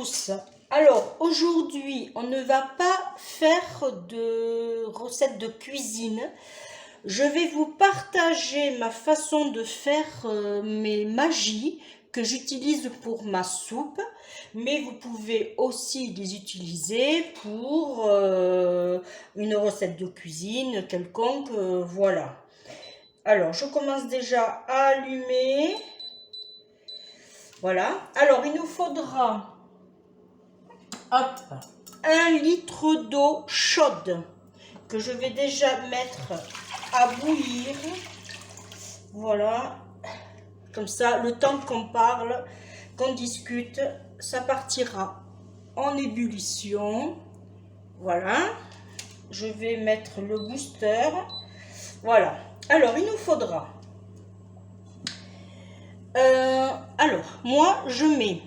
tous. Alors aujourd'hui on ne va pas faire de recette de cuisine. Je vais vous partager ma façon de faire mes magies que j'utilise pour ma soupe, mais vous pouvez aussi les utiliser pour une recette de cuisine quelconque, voilà. Alors je commence déjà à allumer. Voilà, alors il nous faudra 1 litre d'eau chaude que je vais déjà mettre à bouillir. Voilà, comme ça, le temps qu'on parle, qu'on discute, ça partira en ébullition. Voilà, je vais mettre le booster. Voilà, alors il nous faudra... alors, moi, je mets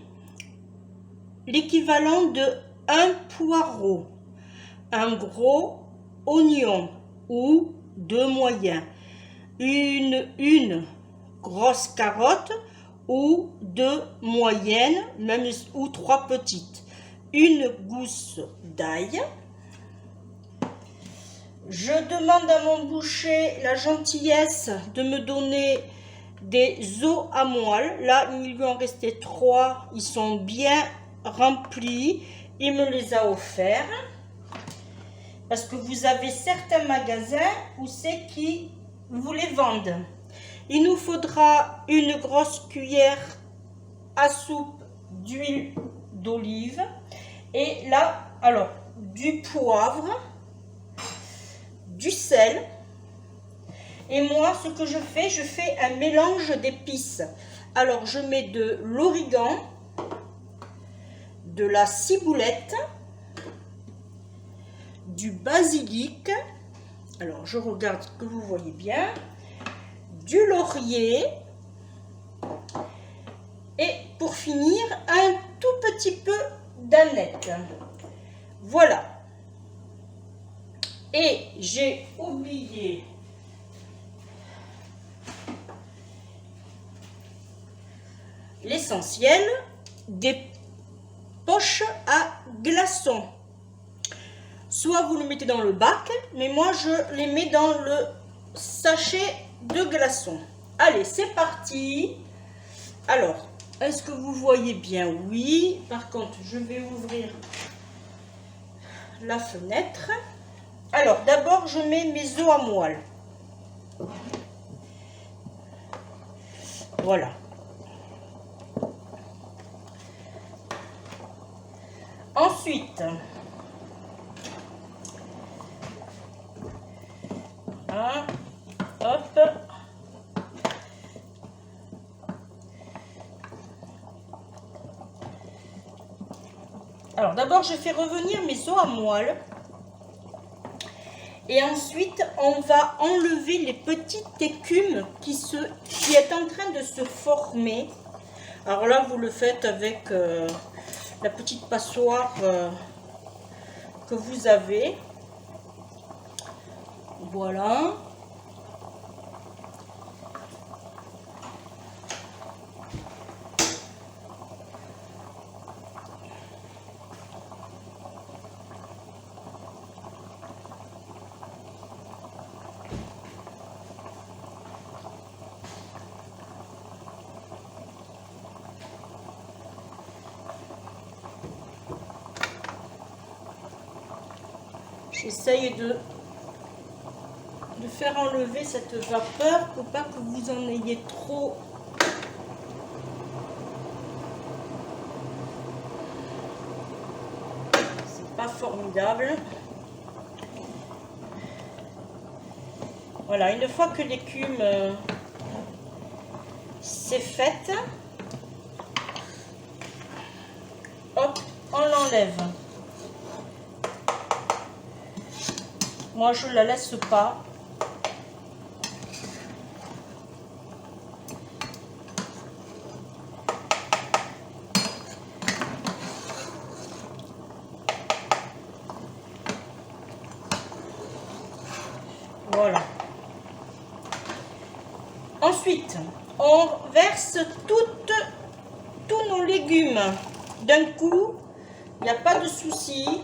l'équivalent de 1 poireau, un gros oignon ou 2 moyens, une grosse carotte ou 2 moyennes, même ou 3 petites, une gousse d'ail. Je demande à mon boucher la gentillesse de me donner des os à moelle. Là, il lui en restait 3, ils sont bien remplis, il me les a offerts. Parce que vous avez certains magasins où c'est qui vous les vendent. Il nous faudra une grosse cuillère à soupe d'huile d'olive. Et là, alors, du poivre, du sel. Et moi, ce que je fais un mélange d'épices. Alors, je mets de l'origan, de la ciboulette, du basilic, alors je regarde que vous voyez bien, du laurier, et pour finir, un tout petit peu d'aneth. Voilà. Et j'ai oublié l'essentiel, des poches à glaçons. Soit vous le mettez dans le bac, mais moi je les mets dans le sachet de glaçons. Allez, c'est parti. Alors, est-ce que vous voyez bien? Oui. Par contre, je vais ouvrir la fenêtre. Alors, d'abord, je mets mes os à moelle. Voilà. Ensuite, hop. Alors d'abord je fais revenir mes os à moelle. Et ensuite on va enlever les petites écumes qui est en train de se former. Alors là vous le faites avec la petite passoire que vous avez. Voilà. J'essaye de faire enlever cette vapeur pour pas que vous en ayez trop. C'est pas formidable. Voilà, une fois que l'écume c'est faite, hop, on l'enlève. Moi je la laisse pas. Voilà. Ensuite, on verse tous nos légumes d'un coup Il n'y a pas de souci.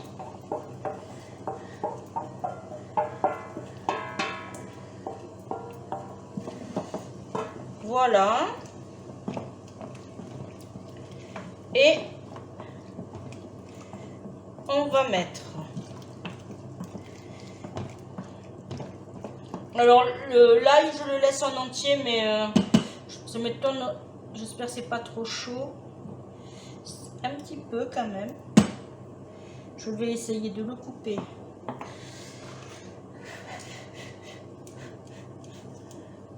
Voilà. Et on va mettre. Alors l'ail, je le laisse en entier, mais ça m'étonne. J'espère que c'est pas trop chaud. Un petit peu quand même. Je vais essayer de le couper.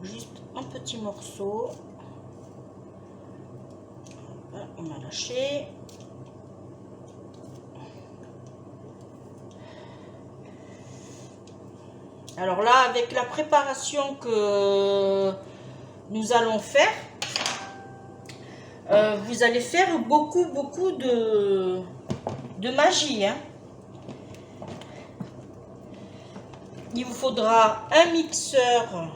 Juste un petit morceau. On a lâché. Alors là, avec la préparation que nous allons faire, vous allez faire beaucoup de magie. Hein. Il vous faudra un mixeur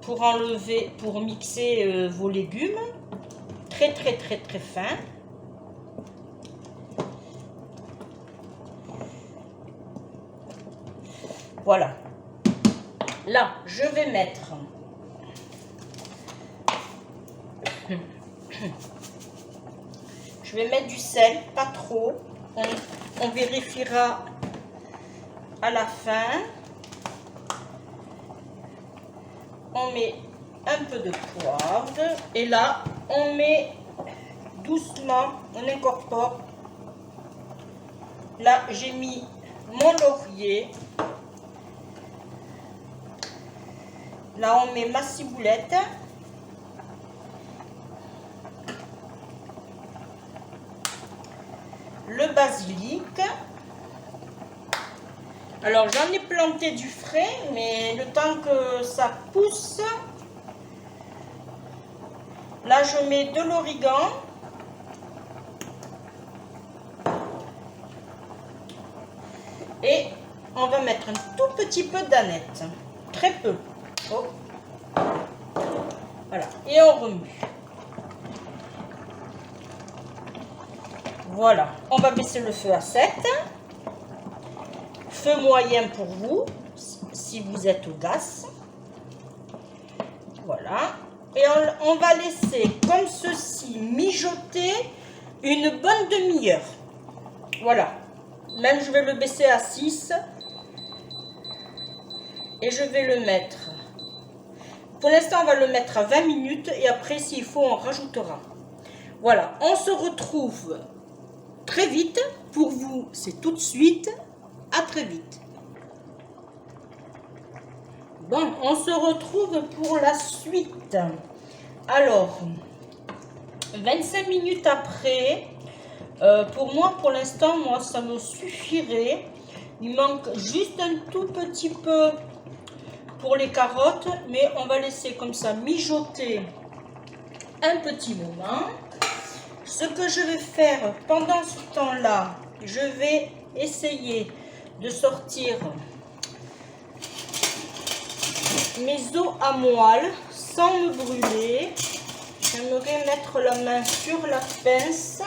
pour mixer vos légumes, très fin. Voilà. Là, je vais mettre du sel, pas trop. On vérifiera à la fin. On met un peu de poivre. Et là, on met doucement, on incorpore. Là, j'ai mis mon laurier. Là, on met ma ciboulette. Le basilic. Alors, j'en ai planté du frais, mais le temps que ça pousse, là, je mets de l'origan. Et on va mettre un tout petit peu d'aneth. Très peu. Oh. Voilà. Et on remue. Voilà. On va baisser le feu à 7. Feu moyen pour vous, si vous êtes au gaz. Voilà. Et on va laisser comme ceci mijoter une bonne demi-heure. Voilà. Même je vais le baisser à 6. Et je vais le mettre. Pour l'instant, on va le mettre à 20 minutes. Et après, s'il faut, on rajoutera. Voilà. On se retrouve très vite. Pour vous, c'est tout de suite. À très vite. Bon, on se retrouve pour la suite. Alors, 25 minutes après, pour moi, pour l'instant, ça me suffirait. Il manque juste un tout petit peu pour les carottes, mais on va laisser comme ça mijoter un petit moment. Ce que je vais faire pendant ce temps-là, je vais essayer de sortir mes os à moelle sans me brûler. J'aimerais mettre la main sur la pince.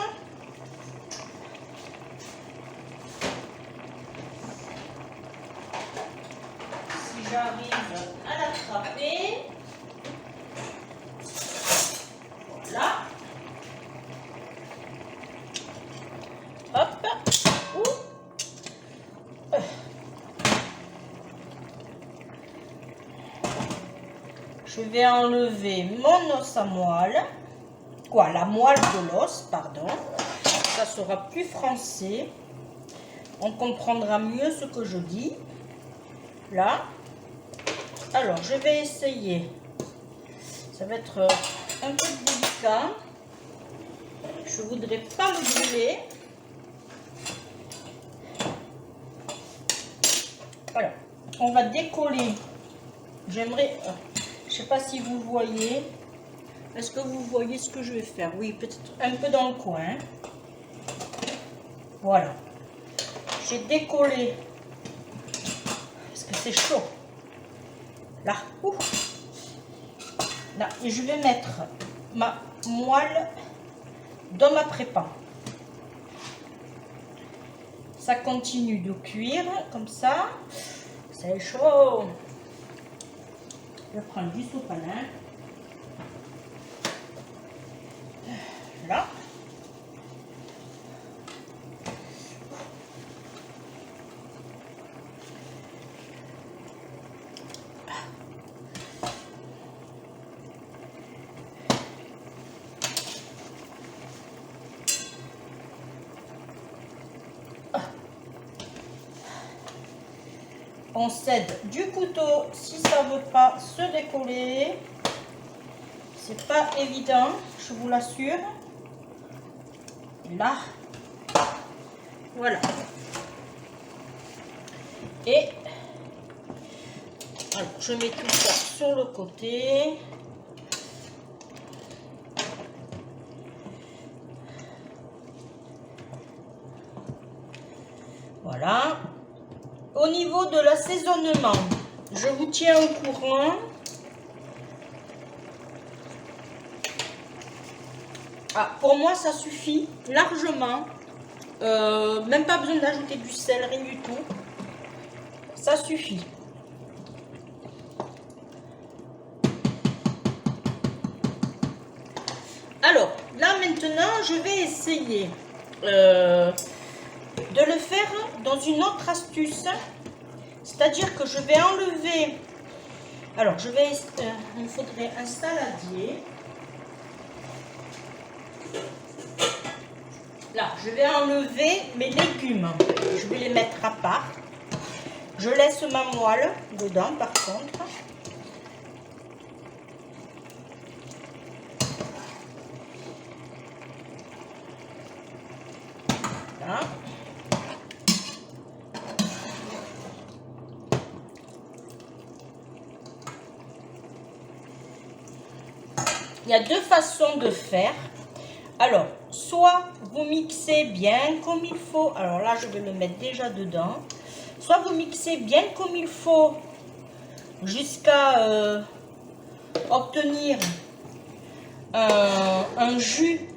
Si j'arrive à l'attraper. Voilà. Hop. Je vais enlever mon os à moelle. Quoi, la moelle de l'os, pardon. Ça sera plus français. On comprendra mieux ce que je dis. Là. Alors, je vais essayer. Ça va être un peu délicat. Je ne voudrais pas le brûler. Voilà. On va décoller. J'aimerais... je ne sais pas si vous voyez. Est-ce que vous voyez ce que je vais faire? Oui, peut-être un peu dans le coin. Voilà. J'ai décollé. Parce que c'est chaud. Là. Ouf. Là. Et je vais mettre ma moelle dans ma prépa. ça continue de cuire comme ça. C'est chaud. Je prends du sopalin. Là. On cède du couteau si ça ne veut pas se décoller. C'est pas évident, je vous l'assure. Là, voilà. Et alors, je mets tout ça sur le côté. Voilà. Au niveau de l'assaisonnement, je vous tiens au courant. Ah, pour moi, ça suffit largement. Même pas besoin d'ajouter du sel, rien du tout. Ça suffit. Alors, là maintenant, je vais essayer de le faire dans une autre astuce. C'est-à-dire que je vais enlever... Alors, il me faudrait un saladier. Là, je vais enlever mes légumes. Je vais les mettre à part. Je laisse ma moelle dedans, par contre. Là. Il y a deux façons de faire. Alors, soit vous mixez bien comme il faut. Alors là, je vais le mettre déjà dedans. Soit vous mixez bien comme il faut jusqu'à obtenir un jus.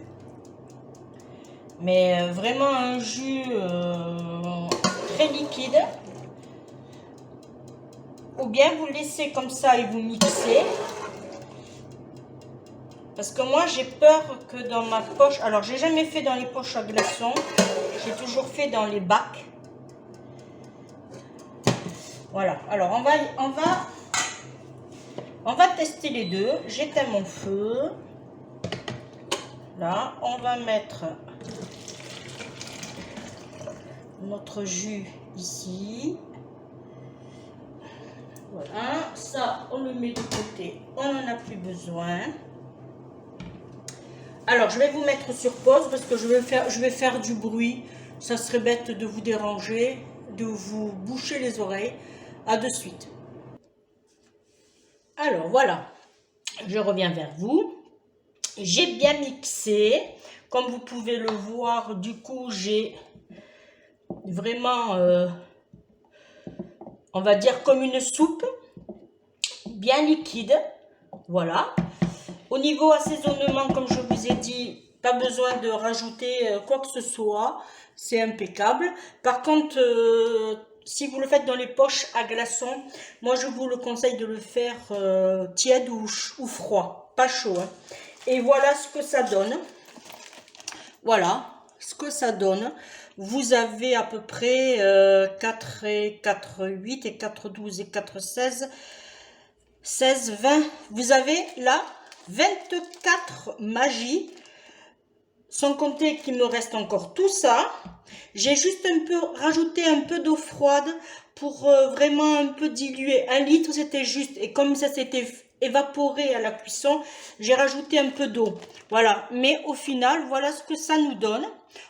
Mais vraiment un jus très liquide. Ou bien vous laissez comme ça et vous mixez. Parce que moi, j'ai peur que dans ma poche... Alors, j'ai jamais fait dans les poches à glaçons. J'ai toujours fait dans les bacs. Voilà. Alors, on va tester les deux. J'éteins mon feu. Là, on va mettre notre jus ici. Voilà. Ça, on le met de côté. On n'en a plus besoin. Alors, je vais vous mettre sur pause parce que je vais faire du bruit. Ça serait bête de vous déranger, de vous boucher les oreilles. À de suite. Alors, voilà. Je reviens vers vous. J'ai bien mixé. Comme vous pouvez le voir, du coup, j'ai vraiment, on va dire comme une soupe, bien liquide. Voilà. Au niveau assaisonnement, comme je vous ai dit, pas besoin de rajouter quoi que ce soit. C'est impeccable. Par contre, si vous le faites dans les poches à glaçons, moi je vous le conseille de le faire tiède ou froid, pas chaud. Hein. Et voilà ce que ça donne. Voilà ce que ça donne. Vous avez à peu près 4 et 4, 8 et 4, 12 et 4, 16, 16, 20. Vous avez là 24 magies, sans compter qu'il me reste encore tout ça. J'ai juste rajouté un peu d'eau froide pour vraiment un peu diluer. 1 litre, c'était juste. Et comme ça s'était évaporé à la cuisson, j'ai rajouté un peu d'eau. Voilà. Mais au final, voilà ce que ça nous donne.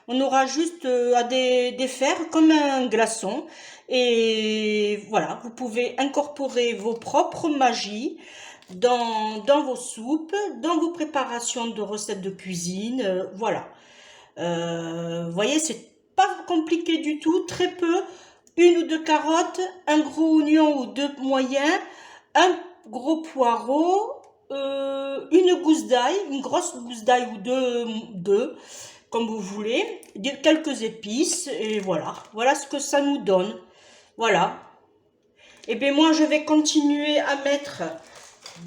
On aura juste à défaire comme un glaçon. Et voilà, vous pouvez incorporer vos propres magies dans vos soupes, dans vos préparations de recettes de cuisine, voilà. Vous voyez, c'est pas compliqué du tout, très peu. 1 ou 2 carottes, un gros oignon ou 2 moyens, un gros poireau, une gousse d'ail, une grosse gousse d'ail ou deux, comme vous voulez, quelques épices, et voilà. Voilà ce que ça nous donne. Voilà. Et bien moi, je vais continuer à mettre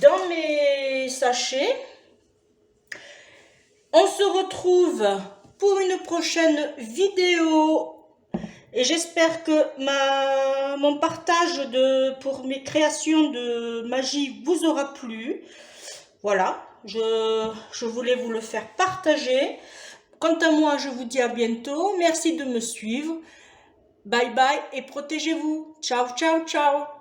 dans mes sachets. On se retrouve pour une prochaine vidéo. Et j'espère que mon partage pour mes créations de magie vous aura plu. Voilà, je voulais vous le faire partager. Quant à moi, je vous dis à bientôt. Merci de me suivre. Bye bye et protégez-vous. Ciao, ciao, ciao.